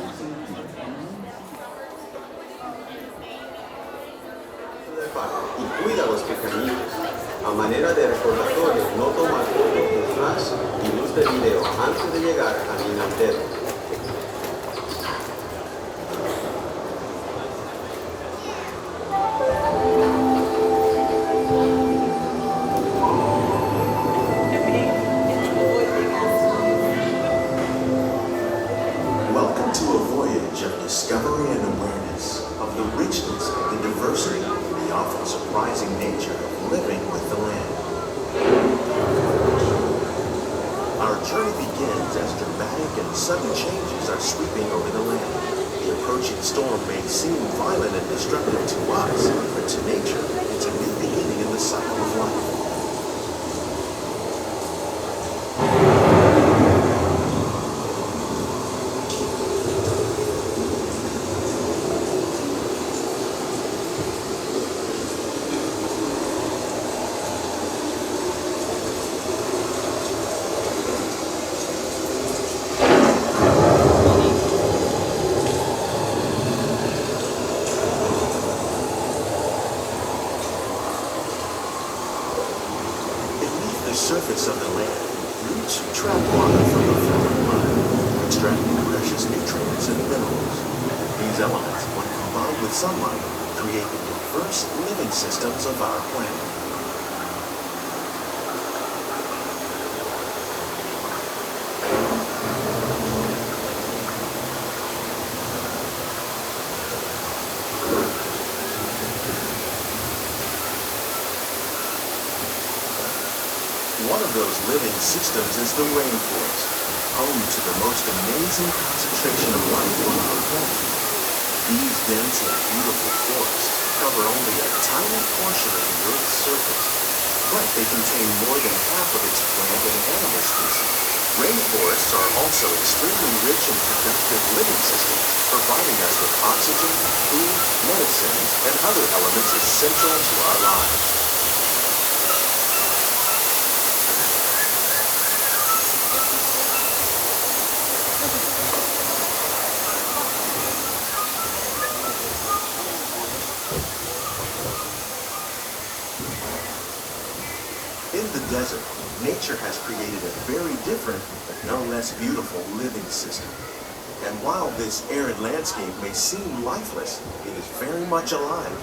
Y cuida a los pequeñitos. A manera de recordatorio, no tomar fotos con flash y luz de video antes de llegar a mi dedo. Welcome to a voyage of discovery and awareness of the richness, the diversity, the often surprising nature of living with the land. Our journey begins as dramatic and sudden changes are sweeping over the land. The approaching storm may seem violent and destructive to us, but to nature, it's a new beginning in the cycle of life. The surface of the land, roots trap water from the flowing mud, extracting precious nutrients and minerals. These elements, when combined with sunlight, create the diverse living systems of our planet. One of those living systems is the rainforest, home to the most amazing concentration of life on our planet. These dense and beautiful forests cover only a tiny portion of the Earth's surface, but they contain more than half of its plant and animal species. Rainforests are also extremely rich in productive living systems, providing us with oxygen, food, medicines, and other elements essential to our lives. In the desert, nature has created a very different, but no less beautiful living system. And while this arid landscape may seem lifeless, it is very much alive.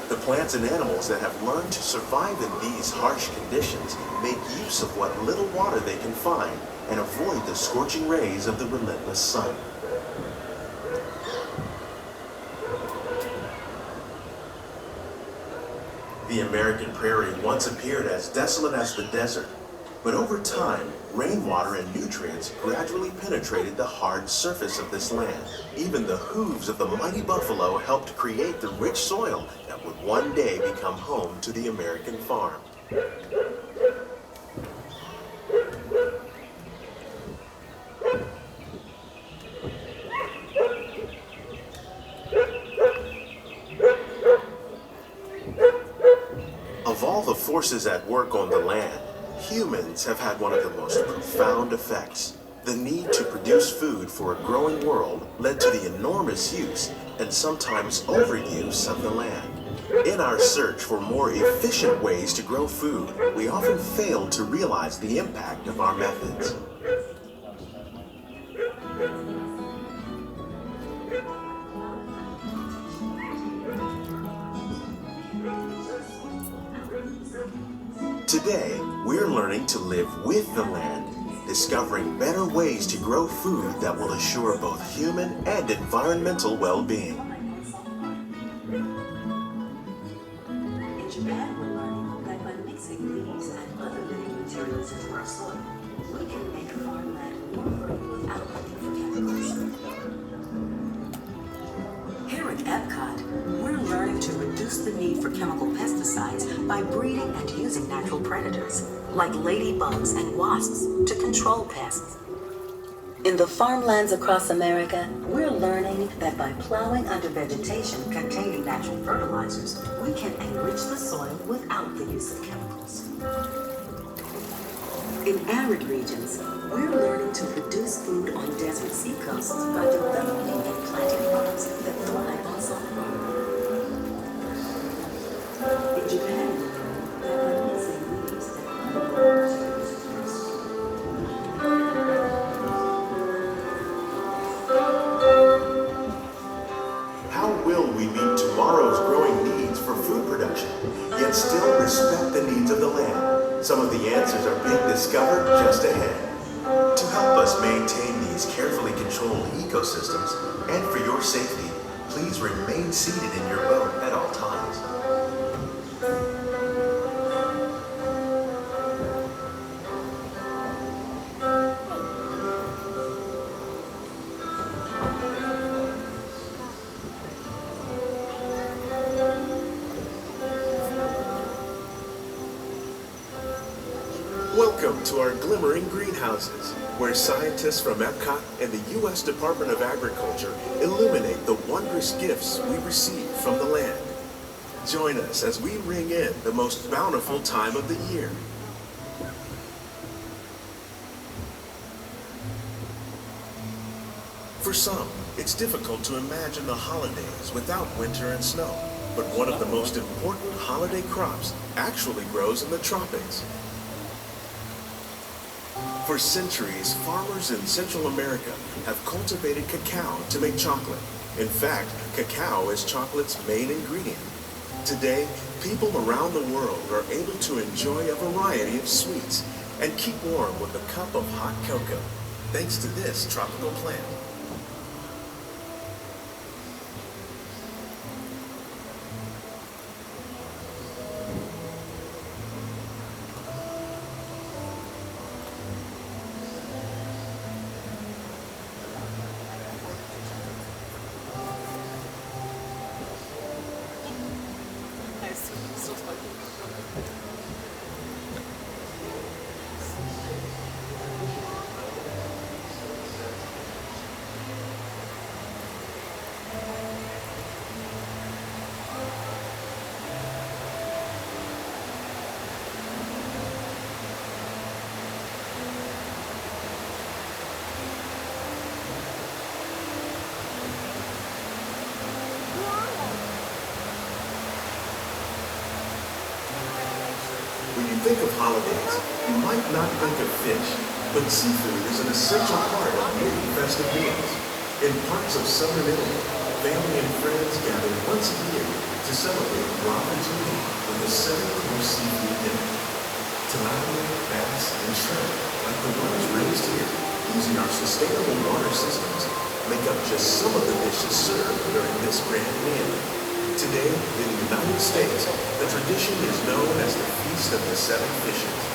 The plants and animals that have learned to survive in these harsh conditions make use of what little water they can find and avoid the scorching rays of the relentless sun. The American prairie once appeared as desolate as the desert, but over time, rainwater and nutrients gradually penetrated the hard surface of this land. Even the hooves of the mighty buffalo helped create the rich soil that would one day become home to the American farm. Of all the forces at work on the land, humans have had one of the most profound effects. The need to produce food for a growing world led to the enormous use and sometimes overuse of the land. In our search for more efficient ways to grow food, we often fail to realize the impact of our methods. Today, we're learning to live with the land, discovering better ways to grow food that will assure both human and environmental well-being. In Japan, we're learning that by mixing leaves and other living materials into our soil, we can make farmland more fertile without looking for chemicals. Here at EPCOT, we're learning to reduce the need for chemical pesticides by breeding and using natural predators, like ladybugs and wasps, to control pests. In the farmlands across America, we're learning that by plowing under vegetation containing natural fertilizers, we can enrich the soil without the use of chemicals. In arid regions, we're learning to produce food on desert seacoasts by developing respect the needs of the land. Some of the answers are being discovered just ahead. To help us maintain these carefully controlled ecosystems, and for your safety, please remain seated in your boat at all times. Welcome to our Glimmering Greenhouses, where scientists from EPCOT and the U.S. Department of Agriculture illuminate the wondrous gifts we receive from the land. Join us as we ring in the most bountiful time of the year. For some, it's difficult to imagine the holidays without winter and snow, but one of the most important holiday crops actually grows in the tropics. For centuries, farmers in Central America have cultivated cacao to make chocolate. In fact, cacao is chocolate's main ingredient. Today, people around the world are able to enjoy a variety of sweets and keep warm with a cup of hot cocoa, thanks to this tropical plant. When you think of holidays, you might not think of fish, but seafood is an essential part of many festive meals. In parts of southern Italy, family and friends gather once a year to celebrate Glimmering with a 7-course seafood dinner. Tilapia, bass, and shrimp, like the ones raised here, using our sustainable water systems, make up just some of the dishes served during this grand meal. Today, in the United States, the tradition is known as the Feast of the Seven Fishes.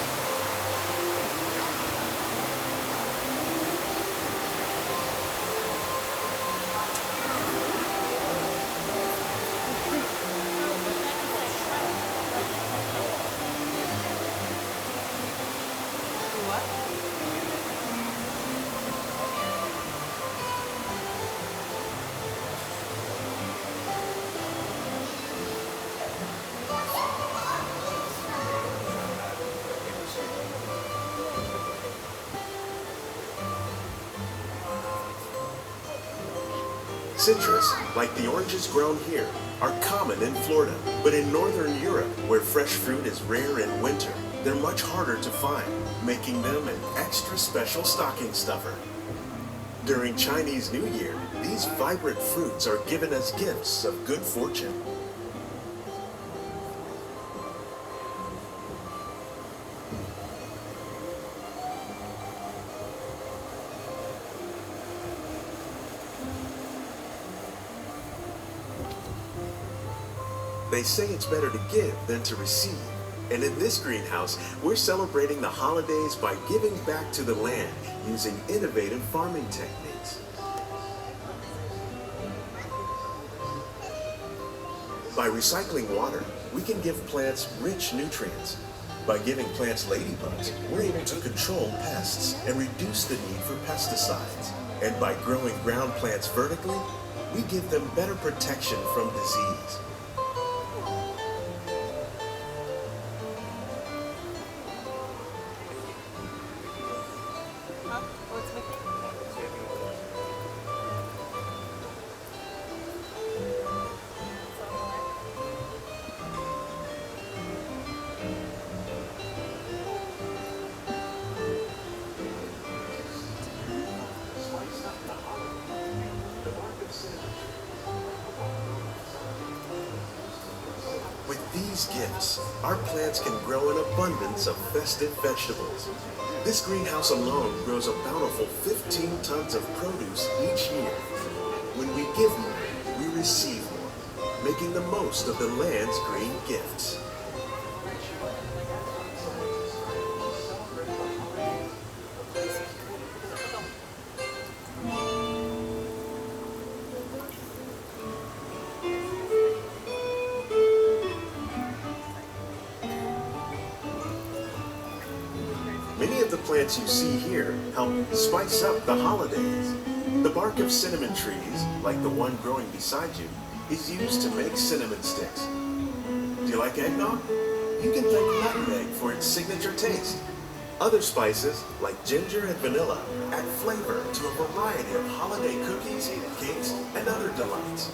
Citrus, like the oranges grown here, are common in Florida, but in Northern Europe, where fresh fruit is rare in winter, they're much harder to find, making them an extra special stocking stuffer. During Chinese New Year, these vibrant fruits are given as gifts of good fortune. They say it's better to give than to receive. And in this greenhouse, we're celebrating the holidays by giving back to the land using innovative farming techniques. By recycling water, we can give plants rich nutrients. By giving plants ladybugs, we're able to control pests and reduce the need for pesticides. And by growing ground plants vertically, we give them better protection from disease. these gifts, our plants can grow an abundance of festive vegetables. This greenhouse alone grows a bountiful 15 tons of produce each year. When we give more, we receive more, making the most of the land's green gifts. Many of the plants you see here help spice up the holidays. The bark of cinnamon trees, like the one growing beside you, is used to make cinnamon sticks. Do you like eggnog? You can thank nutmeg for its signature taste. Other spices, like ginger and vanilla, add flavor to a variety of holiday cookies, cakes, and other delights.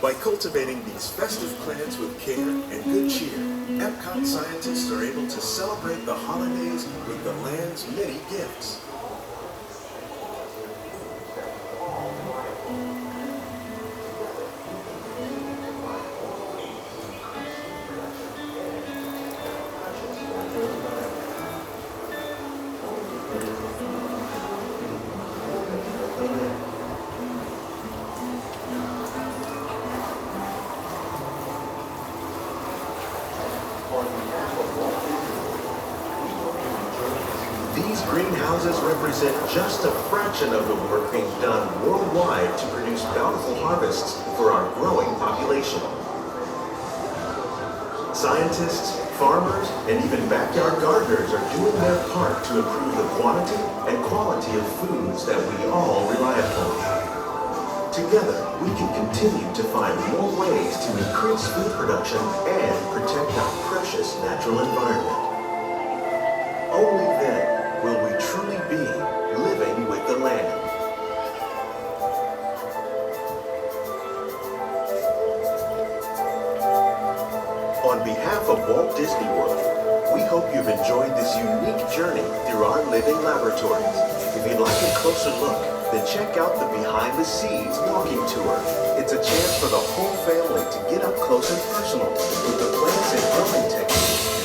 By cultivating these festive plants with care and good cheer, EPCOT scientists are able to celebrate the holidays with the land's many gifts. These greenhouses represent just a fraction of the work being done worldwide to produce bountiful harvests for our growing population. Scientists, farmers, and even backyard gardeners are doing their part to improve the quantity and quality of foods that we all rely upon. Together, we can continue to find more ways to increase food production and protect our precious natural environment. Only then will we truly be living with the land. On behalf of Walt Disney World, we hope you've enjoyed this unique journey through our living laboratories. If you'd like a closer look, then check out the Behind the Scenes walking tour. It's a chance for the whole family to get up close and personal with the plants and growing techniques